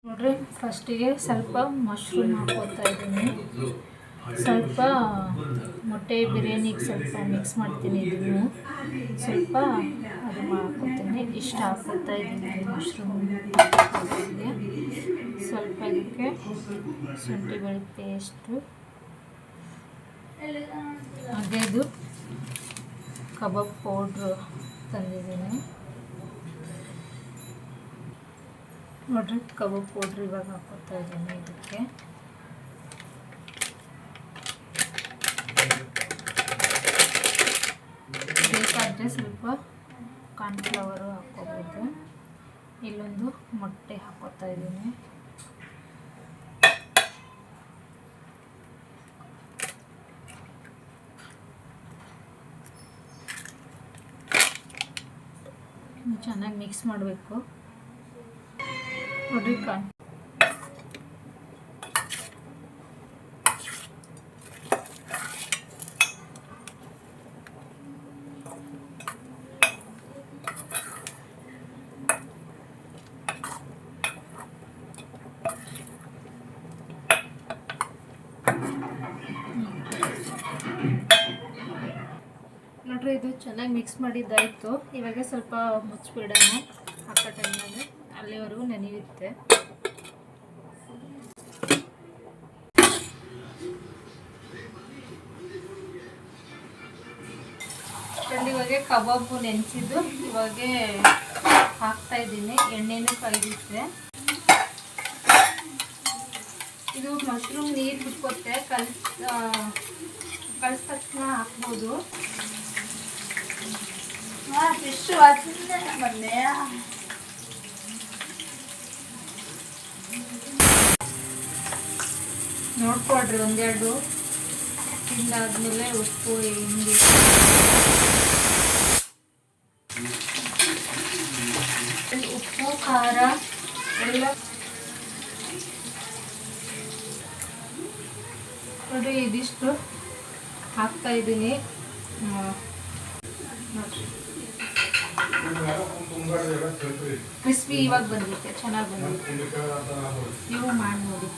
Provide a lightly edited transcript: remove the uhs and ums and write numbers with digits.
ನೋಡ್ರಿ, ಫಸ್ಟಿಗೆ ಸ್ವಲ್ಪ ಮಶ್ರೂಮ್ ಹಾಕೋತಾ ಇದ್ದೀನಿ. ಸ್ವಲ್ಪ ಮೊಟ್ಟೆ ಬಿರಿಯಾನಿಗೆ ಸ್ವಲ್ಪ ಮಿಕ್ಸ್ ಮಾಡ್ತೀನಿ. ಇದನ್ನು ಸ್ವಲ್ಪ ಅದು ಹಾಕೋತೀನಿ. ಇಷ್ಟು ಹಾಕೋತಾ ಇದ್ದೀನಿ ಮಶ್ರೂಮ್. ಸ್ವಲ್ಪ ಇದಕ್ಕೆ ಶುಂಠಿ ಬೆಳ್ಳುಳ್ಳಿ ಪೇಸ್ಟು, ಹಾಗೆ ಇದು ಕಬಾಬ್ ಪೌಡ್ರು ತಂದಿದ್ದೀನಿ. ನೋಡ್ರಿ, ಕಬಾಬ್ ಪೌಡ್ರ್ ಇವಾಗ ಹಾಕೋತಾ ಇದ್ದೀನಿ ಇದಕ್ಕೆ. ಬೇಕಾದರೆ ಸ್ವಲ್ಪ ಕಾರ್ನ್ಫ್ಲವರು ಹಾಕೋಬೋದು. ಇಲ್ಲೊಂದು ಮೊಟ್ಟೆ ಹಾಕೋತಾ ಇದ್ದೀನಿ. ಚೆನ್ನಾಗಿ ಮಿಕ್ಸ್ ಮಾಡಬೇಕು. ನೋಡ್ರಿ, ನೋಡ್ರಿ, ಇದು ಚೆನ್ನಾಗಿ ಮಿಕ್ಸ್ ಮಾಡಿದ್ದಾಯಿತು. ಇವಾಗ ಸ್ವಲ್ಪ ಮುಚ್ಚಿಬಿಡೋಣ. ಹಾಕೋ ಟೈಮಲ್ಲಿ ಅಲ್ಲಿವರೆಗೂ ನೆನೆಯುತ್ತೆ. ಇವಾಗ ಕಬಾಬು ನೆನೆಸಿದ್ದು ಇವಾಗ ಹಾಕ್ತಾ ಇದ್ದೀನಿ. ಎಣ್ಣೆನೂ ಕಾಯ್ದಿತ್ತೆ. ಇದು ಮಶ್ರೂಮ್ ನೀರು ಬಿಟ್ಕೊತ್ತೆ. ಕಳಿಸ ತಕ್ಷಣ ಹಾಕ್ಬೋದು. ನೋಡ್ಕೊಳ್ರಿ, ಒಂದೆರಡು ತಿಂದಾದ್ಮೇಲೆ ಉಪ್ಪು ಹಿಂಗೆ ಉಪ್ಪು ಖಾರ ಎಲ್ಲ ನೋಡಿ. ಇದಿಷ್ಟು ಹಾಕ್ತಾ ಇದ್ದೀನಿ. ಕ್ರಿಸ್ಪಿ ಇವಾಗ ಬಂದಿರುತ್ತೆ, ಚೆನ್ನಾಗಿ ಬಂದಿರುತ್ತೆ. ನೀವು ಮಾಡಿ ನೋಡಿ.